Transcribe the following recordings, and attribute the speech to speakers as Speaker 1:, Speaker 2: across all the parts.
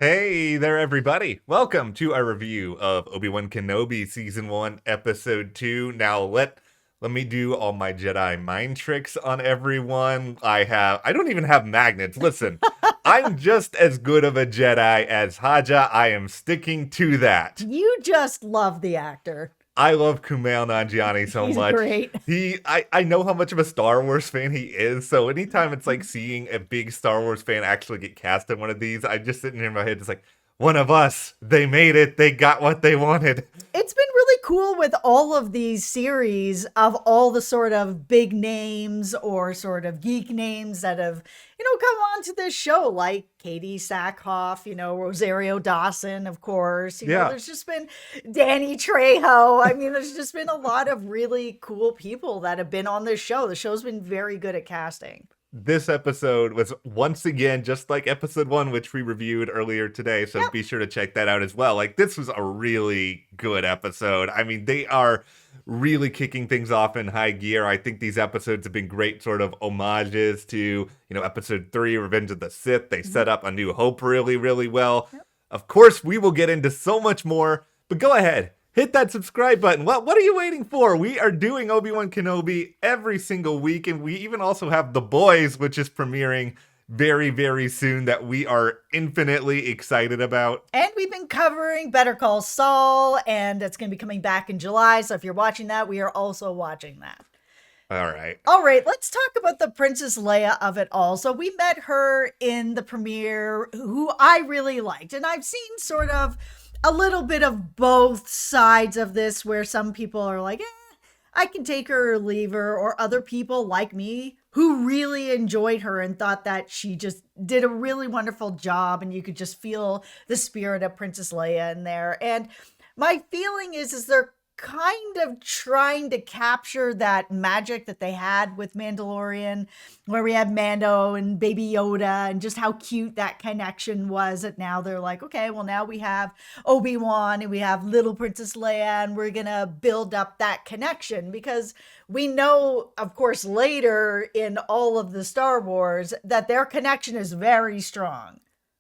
Speaker 1: Hey there, everybody. Welcome to our review of Obi-Wan Kenobi Season 1, Episode 2. Now, let me do all my Jedi mind tricks on everyone. I don't even have magnets. Listen, I'm just as good of a Jedi as Haja. I am sticking to that.
Speaker 2: You just love the actor.
Speaker 1: I love Kumail Nanjiani so
Speaker 2: He's
Speaker 1: much.
Speaker 2: great.
Speaker 1: I know how much of a Star Wars fan he is, so anytime it's like seeing a big Star Wars fan actually get cast in one of these, I just sitting here in my head, just like, one of us, they made it, they got what they wanted.
Speaker 2: It's been really cool with all of these series of all the sort of big names or sort of geek names that have, come on to this show, like Katie Sackhoff, Rosario Dawson, of course.
Speaker 1: Yeah.
Speaker 2: There's just been Danny Trejo. I mean, there's just been a lot of really cool people that have been on this show. The show's been very good at casting.
Speaker 1: This episode was once again just like episode 1, which we reviewed earlier today, so
Speaker 2: Yep.
Speaker 1: be sure to check that out as well. Like, this was a really good episode. I mean, they are really kicking things off in high gear. I think these episodes have been great sort of homages to, episode 3, Revenge of the Sith. They set up A New Hope really, really well.
Speaker 2: Yep.
Speaker 1: Of course, we will get into so much more, but go ahead. Hit that subscribe button. What are you waiting for? We are doing Obi-Wan Kenobi every single week, and we even also have The Boys, which is premiering very, very soon, that we are infinitely excited about.
Speaker 2: And we've been covering Better Call Saul, and it's going to be coming back in July. So if you're watching that, we are also watching that.
Speaker 1: All right.
Speaker 2: All right, let's talk about the Princess Leia of it all. So we met her in the premiere, who I really liked. And I've seen sort of a little bit of both sides of this, where some people are like, I can take her or leave her, or other people like me who really enjoyed her and thought that she just did a really wonderful job, and you could just feel the spirit of Princess Leia in there. And my feeling is they're kind of trying to capture that magic that they had with Mandalorian, where we had Mando and Baby Yoda, and just how cute that connection was. And now they're like, okay, well, now we have Obi-Wan and we have little Princess Leia, and we're gonna build up that connection, because we know, of course, later in all of the Star Wars that their connection is very strong.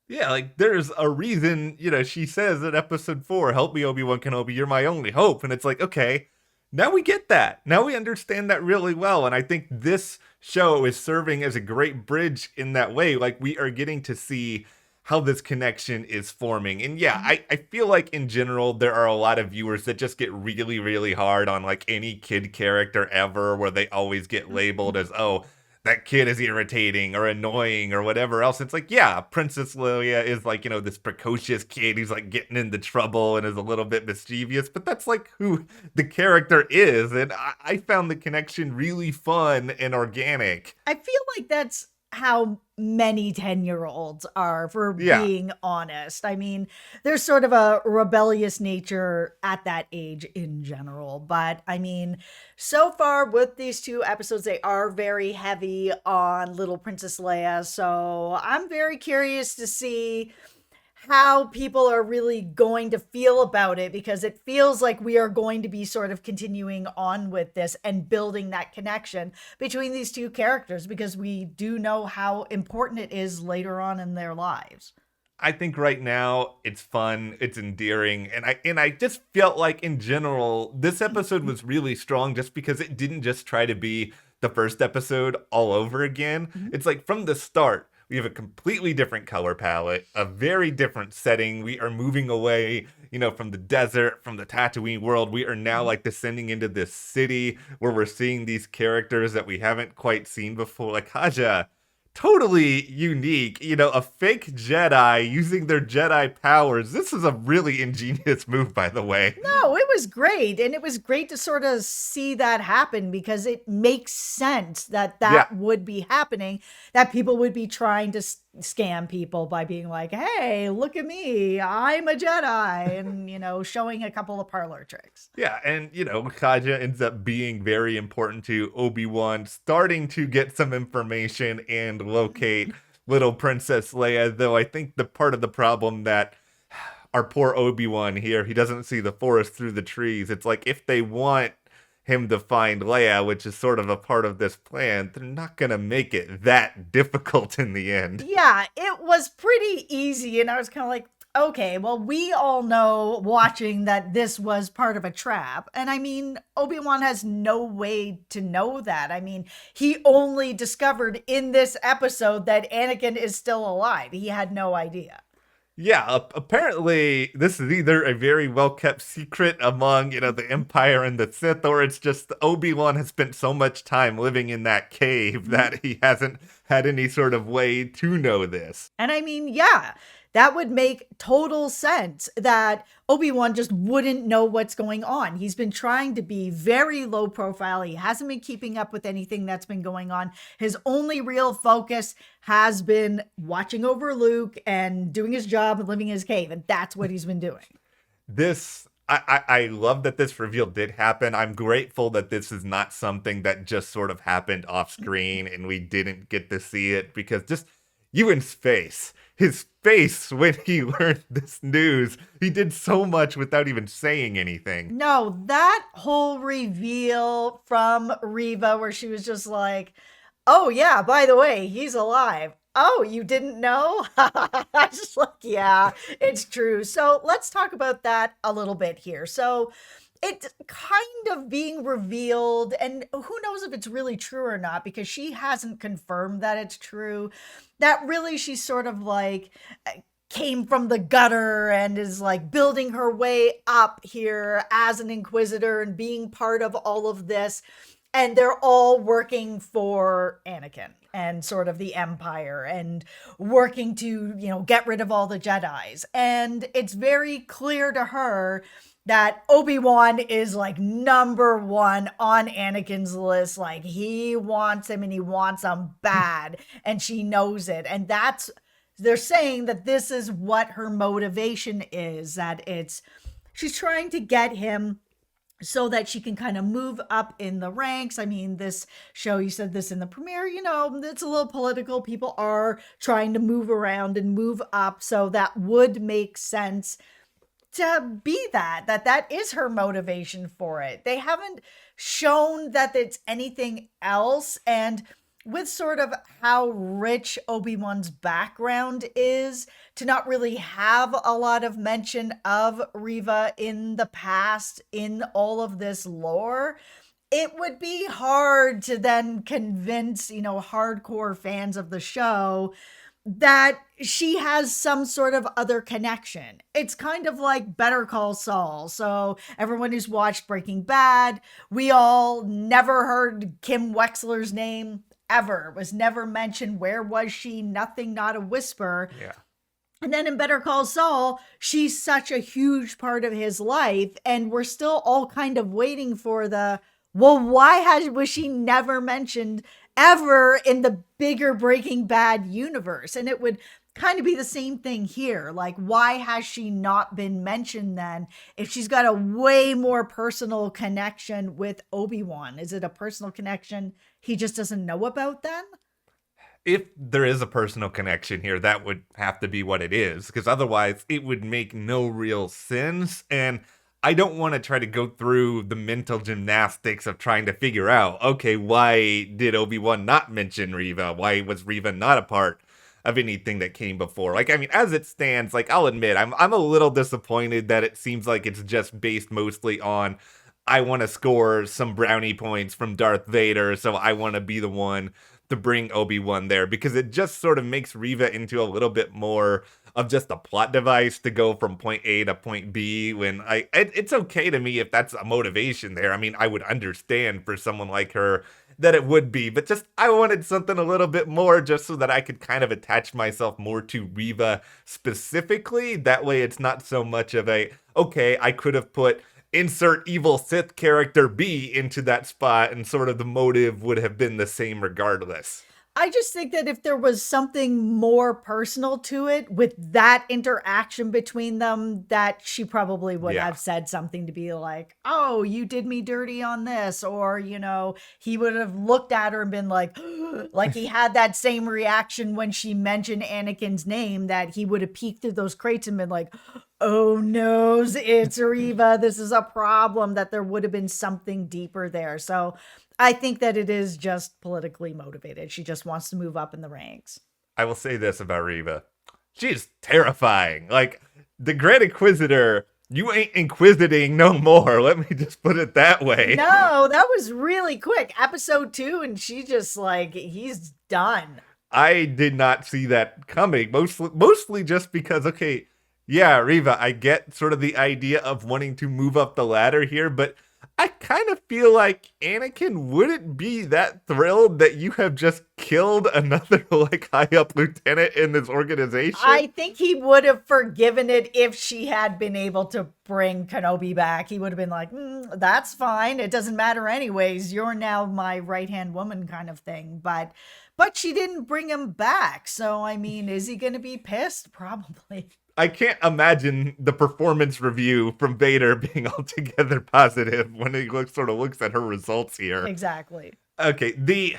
Speaker 1: Yeah, like, there's a reason, she says in episode 4, help me, Obi-Wan Kenobi, you're my only hope. And it's like, okay, now we get that. Now we understand that really well. And I think this show is serving as a great bridge in that way. Like, we are getting to see how this connection is forming. And yeah, I feel like in general, there are a lot of viewers that just get really, really hard on like any kid character ever, where they always get labeled as, oh, that kid is irritating or annoying or whatever else. It's like, yeah, Princess Leia is like, this precocious kid who's like getting into trouble and is a little bit mischievous, but that's like who the character is. And I found the connection really fun and organic.
Speaker 2: I feel like that's how many 10-year-olds are, for
Speaker 1: Yeah.
Speaker 2: being honest. I mean, there's sort of a rebellious nature at that age in general. But I mean, so far with these two episodes, they are very heavy on little Princess Leia. So I'm very curious to see how people are really going to feel about it, because it feels like we are going to be sort of continuing on with this and building that connection between these two characters, because we do know how important it is later on in their lives.
Speaker 1: I think right now it's fun, it's endearing, and I just felt like in general this episode was really strong just because it didn't just try to be the first episode all over again. It's like from the start we have a completely different color palette, a very different setting. We are moving away, from the desert, from the Tatooine world. We are now like descending into this city where we're seeing these characters that we haven't quite seen before, like Haja. Totally unique, a fake Jedi using their Jedi powers. This is a really ingenious move, by the way.
Speaker 2: No, it was great. And it was great to sort of see that happen, because it makes sense that
Speaker 1: Yeah.
Speaker 2: would be happening, that people would be trying to scam people by being like, hey, look at me, I'm a Jedi, and, showing a couple of parlor tricks.
Speaker 1: Yeah, and, Kaja ends up being very important to Obi-Wan, starting to get some information and locate little Princess Leia, though I think the part of the problem that our poor Obi-Wan here, he doesn't see the forest through the trees. It's like, if they want him to find Leia, which is sort of a part of this plan, they're not gonna make it that difficult in the end.
Speaker 2: Yeah, it was pretty easy. And I was kind of like, okay, well, we all know watching that this was part of a trap. And I mean, Obi-Wan has no way to know that. I mean, he only discovered in this episode that Anakin is still alive. He had no idea.
Speaker 1: Yeah, apparently this is either a very well kept secret among, the Empire and the Sith, or it's just Obi-Wan has spent so much time living in that cave that he hasn't had any sort of way to know this.
Speaker 2: And I mean, yeah, that would make total sense that Obi-Wan just wouldn't know what's going on. He's been trying to be very low profile. He hasn't been keeping up with anything that's been going on. His only real focus has been watching over Luke and doing his job and living in his cave. And that's what he's been doing.
Speaker 1: I love that this reveal did happen. I'm grateful that this is not something that just sort of happened off screen and we didn't get to see it, because just Ewan's face, his face when he learned this news, he did so much without even saying anything.
Speaker 2: No, that whole reveal from Reva where she was just like, oh yeah, by the way, he's alive. Oh, you didn't know? I just like, yeah, it's true. So let's talk about that a little bit here. So it's kind of being revealed, and who knows if it's really true or not, because she hasn't confirmed that it's true. That really she's sort of like came from the gutter and is like building her way up here as an inquisitor and being part of all of this. And they're all working for Anakin and sort of the Empire and working to, get rid of all the Jedis. And it's very clear to her that Obi-Wan is like number one on Anakin's list. Like he wants him and he wants him bad. And she knows it. And they're saying that this is what her motivation is, that she's trying to get him so that she can kind of move up in the ranks. I mean, this show, you said this in the premiere, it's a little political. People are trying to move around and move up. So that would make sense to be that is her motivation for it. They haven't shown that it's anything else. And with sort of how rich Obi-Wan's background is, to not really have a lot of mention of Reva in the past in all of this lore, it would be hard to then convince, hardcore fans of the show that she has some sort of other connection. It's kind of like Better Call Saul. So everyone who's watched Breaking Bad, we all never heard Kim Wexler's name ever. Was never mentioned. Where was she? Nothing, not a whisper.
Speaker 1: Yeah.
Speaker 2: And then in Better Call Saul, she's such a huge part of his life, and we're still all kind of waiting for why was she never mentioned ever in the bigger Breaking Bad universe? And it would kind of be the same thing here. Like, why has she not been mentioned then if she's got a way more personal connection with Obi-Wan? Is it a personal connection he just doesn't know about then?
Speaker 1: If there is a personal connection here, that would have to be what it is, because otherwise it would make no real sense. And I don't want to try to go through the mental gymnastics of trying to figure out, okay, why did Obi-Wan not mention Reva? Why was Reva not a part of anything that came before? Like, I mean, as it stands, like, I'll admit, I'm a little disappointed that it seems like it's just based mostly on, I want to score some brownie points from Darth Vader, so I want to be the one to bring Obi-Wan there, because it just sort of makes Reva into a little bit more of just a plot device to go from point A to point B, when it's okay to me if that's a motivation there. I mean, I would understand for someone like her that it would be, but just I wanted something a little bit more just so that I could kind of attach myself more to Reva specifically. That way it's not so much of okay, I could have put insert evil Sith character B into that spot, and sort of the motive would have been the same regardless.
Speaker 2: I just think that if there was something more personal to it with that interaction between them, that she probably would
Speaker 1: Yeah.
Speaker 2: have said something to be like, oh, you did me dirty on this. Or, he would have looked at her and been like, like he had that same reaction when she mentioned Anakin's name, that he would have peeked through those crates and been like, oh no, it's Reva. This is a problem, that there would have been something deeper there. So I think that it is just politically motivated. She just wants to move up in the ranks.
Speaker 1: I will say this about Reva. She's terrifying. Like, the Grand Inquisitor, you ain't inquisiting no more. Let me just put it that way.
Speaker 2: No, that was really quick. Episode 2, and she just like, he's done.
Speaker 1: I did not see that coming. Mostly just because, okay, yeah, Reva, I get sort of the idea of wanting to move up the ladder here, but I kind of feel like Anakin wouldn't be that thrilled that you have just killed another like high up lieutenant in this organization.
Speaker 2: I think he would have forgiven it if she had been able to bring Kenobi back. He would have been like, that's fine. It doesn't matter anyways. You're now my right-hand woman kind of thing. But she didn't bring him back. So, I mean, is he going to be pissed? Probably.
Speaker 1: I can't imagine the performance review from Vader being altogether positive when he looks at her results here.
Speaker 2: Exactly.
Speaker 1: Okay,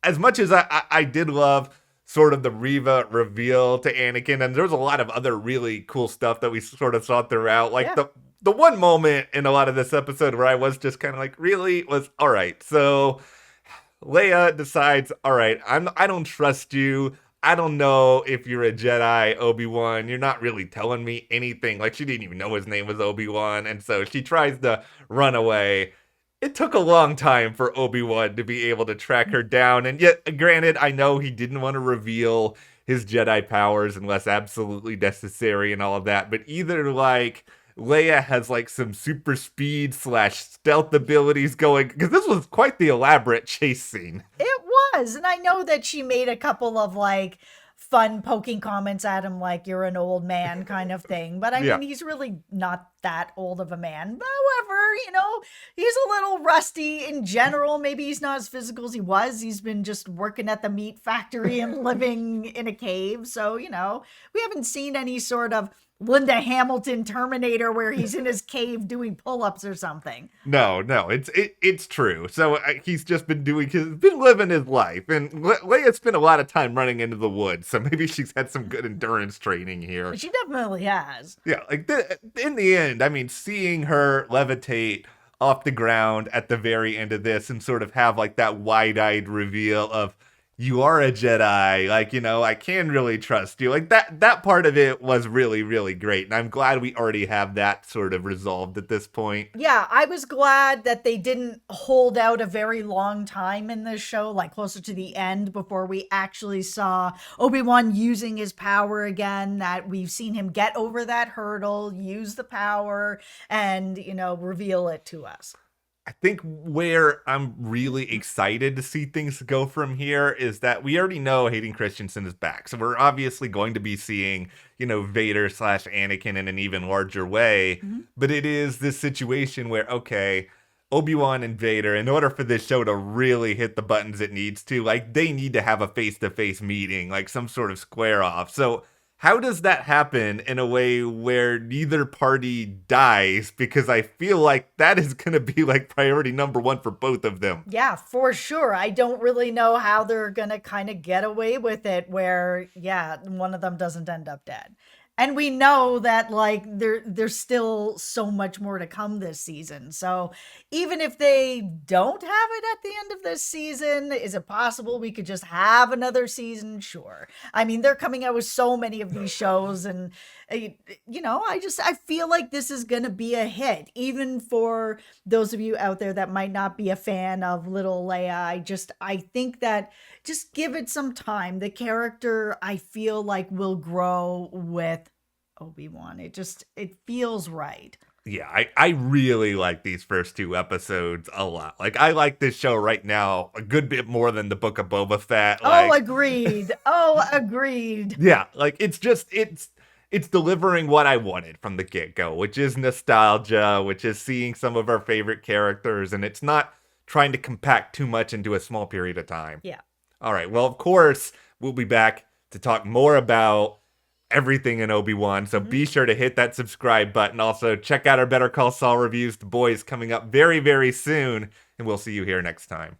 Speaker 1: as much as I did love sort of the Reva reveal to Anakin, and there's a lot of other really cool stuff that we sort of saw throughout. Like the one moment in a lot of this episode where I was just kind of like, really? Was all right. So Leia decides, all right, I don't trust you. I don't know if you're a Jedi, Obi-Wan. You're not really telling me anything. Like, she didn't even know his name was Obi-Wan. And so she tries to run away. It took a long time for Obi-Wan to be able to track her down. And yet, granted, I know he didn't want to reveal his Jedi powers unless absolutely necessary and all of that. But either, like, Leia has, like, some super speed / stealth abilities going. Because this was quite the elaborate chase scene.
Speaker 2: It was. And I know that she made a couple of like fun poking comments at him, like, you're an old man kind of thing. But I mean, he's really not that old of a man. However, he's a little rusty in general. Maybe he's not as physical as he was. He's been just working at the meat factory and living in a cave. So, we haven't seen any sort of Linda Hamilton Terminator where he's in his cave doing pull-ups or something.
Speaker 1: No, it's true. So he's just been living his life, and Leia spent a lot of time running into the woods. So maybe she's had some good endurance training here.
Speaker 2: She definitely has.
Speaker 1: Yeah, like in the end, I mean, seeing her levitate off the ground at the very end of this and sort of have like that wide-eyed reveal of, you are a Jedi, like, I can really trust you. Like, that part of it was really, really great. And I'm glad we already have that sort of resolved at this point.
Speaker 2: Yeah, I was glad that they didn't hold out a very long time in this show, like closer to the end, before we actually saw Obi-Wan using his power again, that we've seen him get over that hurdle, use the power, and, reveal it to us.
Speaker 1: I think where I'm really excited to see things go from here is that we already know Hayden Christensen is back. So we're obviously going to be seeing, Vader / Anakin in an even larger way. Mm-hmm. But it is this situation where, okay, Obi-Wan and Vader, in order for this show to really hit the buttons it needs to, like, they need to have a face-to-face meeting, like some sort of square off. So how does that happen in a way where neither party dies? Because I feel like that is going to be like priority number one for both of them.
Speaker 2: Yeah, for sure. I don't really know how they're going to kind of get away with it where, one of them doesn't end up dead. And we know that, like, there's still so much more to come this season. So even if they don't have it at the end of this season, is it possible we could just have another season? Sure. I mean, they're coming out with so many of these shows, and, I feel like this is going to be a hit, even for those of you out there that might not be a fan of little Leia. I think that just give it some time. The character, I feel like, will grow with Obi-Wan. It feels right.
Speaker 1: Yeah, I really like these first 2 episodes a lot. Like, I like this show right now a good bit more than the Book of Boba Fett.
Speaker 2: Agreed. Agreed.
Speaker 1: Yeah, like, it's delivering what I wanted from the get-go, which is nostalgia, which is seeing some of our favorite characters, and it's not trying to compact too much into a small period of time.
Speaker 2: Yeah.
Speaker 1: All right. Well, of course, we'll be back to talk more about everything in Obi-Wan. So be sure to hit that subscribe button. Also, check out our Better Call Saul reviews. The Boys coming up very, very soon. And we'll see you here next time.